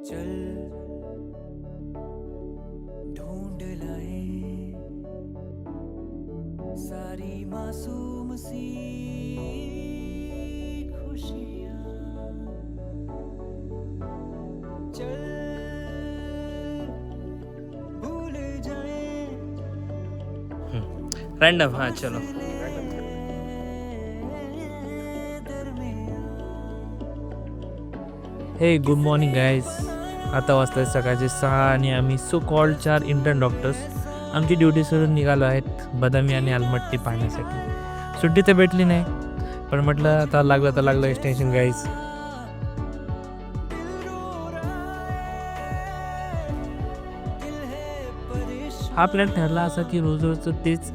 चल ढूंढ लाए सारी मासूम सी खुशियाँ, चल भूल जाए रैंडम, हाँ चलो. हे गुड मॉर्निंग गाईज. आता वाजता सकाळचे 6 आणि आम्ही सो कॉल्ड 4 इंटर्न डॉक्टर्स आमची ड्युटी सोडून निघालो आहेत बदामी आणि आलमट्टी पाहण्यासाठी. सुट्टी तर भेटली नाही, पण म्हटलं आता लागलं एक्सटेन्शन गाईज. हा प्लॅन ठरला असा की रोजचं तेच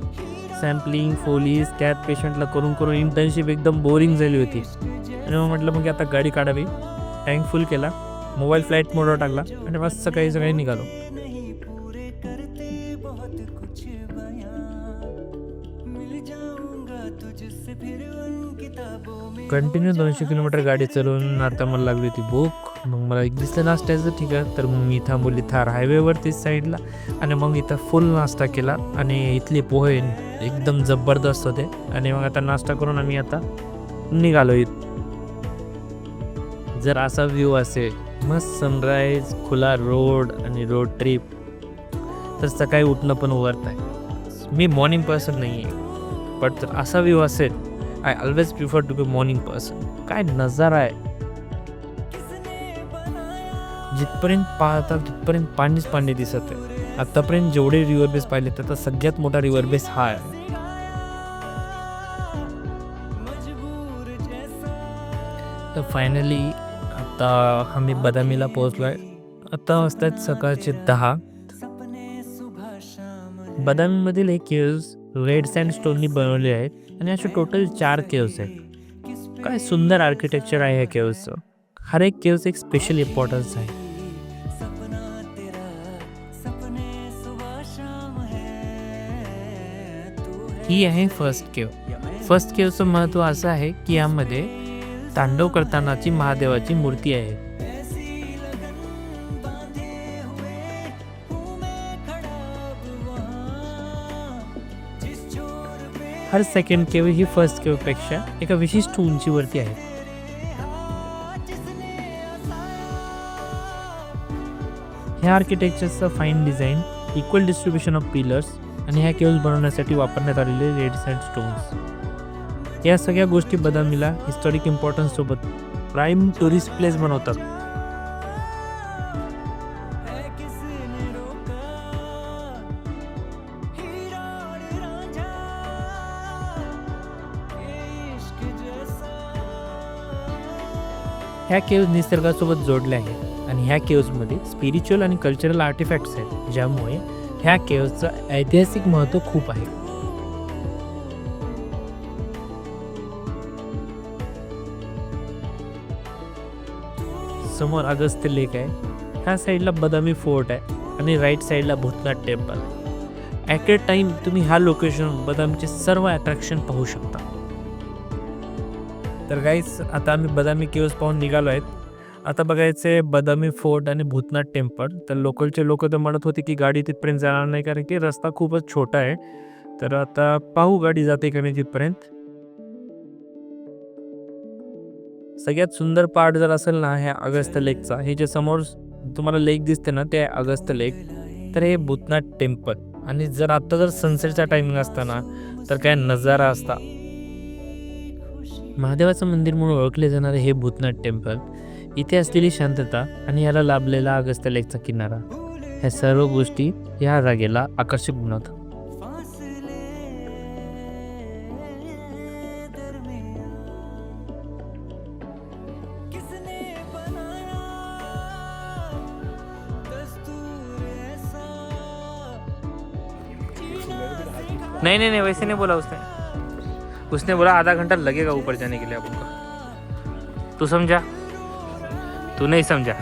सॅम्पलिंग फोलीज कॅट पेशंटला करून करून इंटर्नशिप एकदम बोरिंग झाली होती. आणि मग म्हटलं मग आता गाडी काढावी. टँक फुल केला, मोबाईल फ्लाईट मोडवर टाकला आणि मस्त सकाळी निघालो. कंटिन्यू 200 किलोमीटर गाडी चालवून आता मला लागली होती भूक. मग मला एक दिसलं नाश्त्याचं ठीक आहे, तर मग मी थांबवली थार हायवेवरती साईडला आणि मग इथं फुल नाश्ता केला. आणि इथले पोहे एकदम जबरदस्त होते. आणि मग आता नाश्ता करून आम्ही आता निघालो. जर असा व्ह्यू असेल, मस्त सनराईज, खुला रोड आणि रोड ट्रिप, तर सकाळी उठणं पण वर्थ आहे. मी मॉर्निंग पर्सन नाही आहे, बट जर असा व्ह्यू असेल, I always prefer to be morning person. काय नजारा आहे, जिथपर्यंत पाहता तिथपर्यंत पाणीच पाणी दिसत आहे. आतापर्यंत जेवढे रिव्हर बेस पाहिले तर सगळ्यात मोठा रिव्हर बेस हा आहे. तर फायनली आता आम्ही बदामीला पोहोचलो आहे. आता वाजतात सकाळचे 10. बदामीमधील हे केव्ज रेड सँडस्टोननी बनवले आहेत आणि असे टोटल 4 केव्ज आहेत. काय सुंदर आर्किटेक्चर आहे ह्या केव्जचं. हर एक केव्ज एक स्पेशल इम्पॉर्टन्स आहे. ही आहे फर्स्ट केव्ह. फर्स्ट केव्हचं महत्त्व असं आहे की यामध्ये तांडव करतानाची महादेवाची मूर्ती आहे. हर सेकंड केव्ह ही फर्स्ट केव्हपेक्षा एका विशिष्ट उंचीवरती आहे. ह्या आर्किटेक्चरचं fine design, equal distribution of pillars आणि ह्या केव्ज बनवण्यासाठी वापरण्यात आलेले रेड सँडस्टोन्स, या सगळ्या गोष्टी बदामीला हिस्टॉरिक इम्पॉर्टन्स सोबत प्राईम टुरिस्ट प्लेस बनवतात. ह्या केव्ज निसर्गासोबत जोडल्या आहेत आणि ह्या केव्जमध्ये स्पिरिच्युअल आणि कल्चरल आर्टिफॅक्ट्स आहेत, ज्यामुळे ह्या केव्जचं ऐतिहासिक महत्त्व खूप आहे. समोर अगस्त लेक आहे, ह्या साईडला बदामी फोर्ट आहे आणि राईट साईडला Bhutnath temple. At a time तुम्ही ह्या लोकेशन बदामीचे सर्व अट्रॅक्शन पाहू शकता. तर गाईज आता आम्ही बदामी केव्ज पाहून निघालो आहेत. आता बघायचे बदामी फोर्ट आणि भूतनाथ टेम्पल. तर लोकलचे लोक तर म्हणत होते की गाडी तिथपर्यंत जाणार नाही, कारण की रस्ता खूपच छोटा आहे. तर आता पाहू गाडी जाते का नाही तिथपर्यंत. सगळ्यात सुंदर पार्ट जर असेल ना ह्या अगस्त लेकचा, हे जे समोर तुम्हाला लेक दिसते ना ते अगस्त लेक, तर हे भूतनाथ टेम्पल. आणि जर आता जर सनसेटचा टायमिंग असता ना तर काय नजारा असता. महादेवाचं मंदिर म्हणून ओळखले जाणारे हे भूतनाथ टेम्पल, इथे असलेली शांतता आणि याला लाभलेला अगस्त लेकचा किनारा, ह्या सर्व गोष्टी ह्या जागेला आकर्षक बनवतात. नहीं वैसे नहीं बोला उसने बोला आधा घंटा लगेगा ऊपर जाने के लिए आपको. तू समझा, तू नहीं समझा.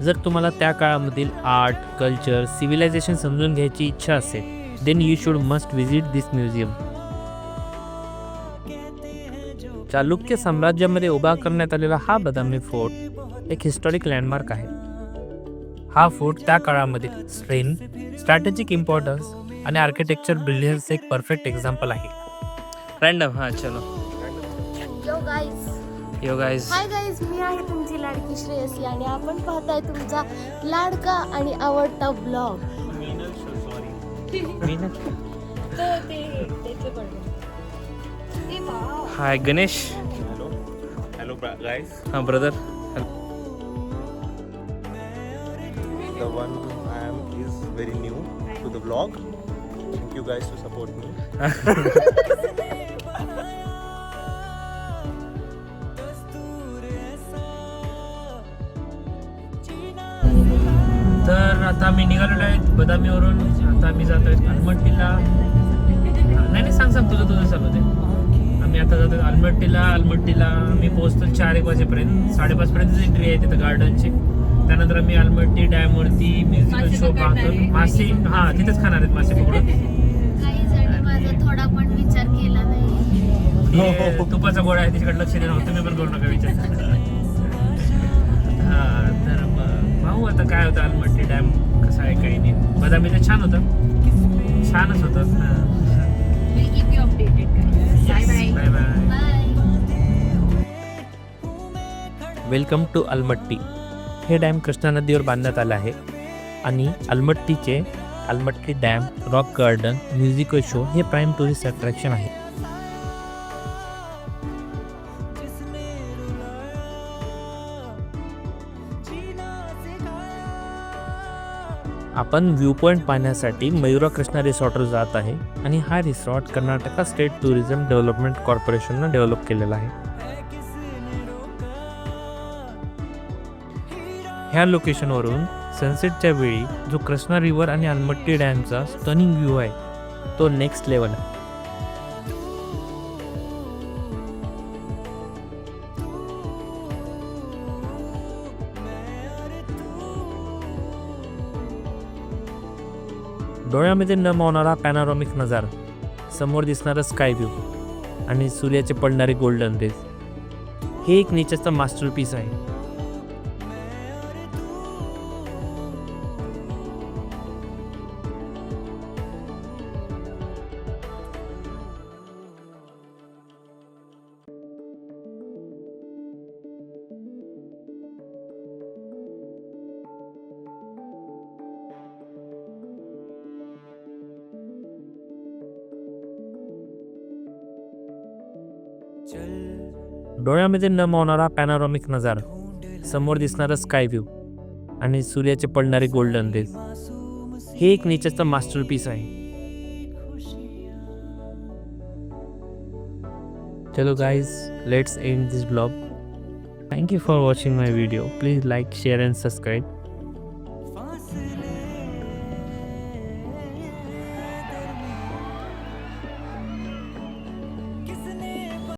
जर तुम्हाला त्या काळामधील आर्ट, कल्चर, सिव्हिलायझेशन समजून घ्यायची इच्छा असेल, then you should must visit this museum. Chalukya साम्राज्यामध्ये उभा करण्यात आलेला हा बदामी फोर्ट एक हिस्टॉरिक लँडमार्क आहे. हा फोर्ट त्या काळामध्ये स्ट्रेंथ, स्ट्रॅटेजिक इम्पॉर्टन्स आणि आर्किटेक्चर ब्रिलियन्स एक परफेक्ट एक्झाम्पल आहे. रँडम हां चलो यो गाईज. हाय गाईज, मी आहे तुमची लाडकी श्रेयसी आणि आपण पाहताय तुमचा लाडका आणि आवडता ब्लॉग. हाय गणेश. Hello guys, हां brother. the one I am is very new to the vlog. Thank you guys to support me. तर आता मी निघालेलो आहे बदामीवरून. आता मी जातोय आलमट्टीला. नाही सांग तुझं चालू ते. आम्ही आता जातोय आलमट्टीला मी पोहोचतो 4-1 वाजेपर्यंत. 5:30 पर्यंत एंट्री आहे तिथं गार्डनची. त्यानंतर आम्ही आलमट्टी डॅमवरती म्युझिकल शो पाहतो. मासे तिथेच खाणार आहेत मासे पकडून. माझा थोडा पण विचार केला नाही. तुपाचा गोळा आहे तिच्याकडे लक्ष देणं. तुम्ही पण करू नका विचार. तर पाहू आता काय होतं. आलमट्टी डॅम कसा आहे काही नाही. बदामी तर छान होतं. छानच होतं. Bye bye. Welcome to Almatti. हे डॅम कृष्णा नदीवर बांधण्यात आलं आहे आणि Almatti dam, rock garden, musical show हे प्राईम टुरिस्ट अट्रॅक्शन आहे. आपण व्ह्यू पॉईंट पाहण्यासाठी मयुरा कृष्णा रिसॉर्टवर जात आहे आणि हा resort Karnataka state tourism development कॉर्पोरेशननं develop केलेला आहे. ह्या लोकेशनवरून सनसेटच्या वेळी जो कृष्णा रिव्हर आणि आलमट्टी डॅमचा स्टनिंग व्ह्यू आहे तो नेक्स्ट लेवल आहे. डोळ्यामध्ये न मावणारा पॅनोरामिक नजारा, समोर दिसणारं स्काय व्ह्यू आणि सूर्याचे पडणारे गोल्डन रेज हे एक नेचरचा मास्टरपीस आहे. डोळ्यामध्ये न मावणारा पॅनोरामिक नजारा, समोर दिसणारं स्काय व्ह्यू आणि सूर्याचे पडणारे गोल्डन रेज हे एक नेचरचा मास्टरपीस आहे. चलो guys, let's end this vlog. Thank you for watching my video. Please like, share and subscribe.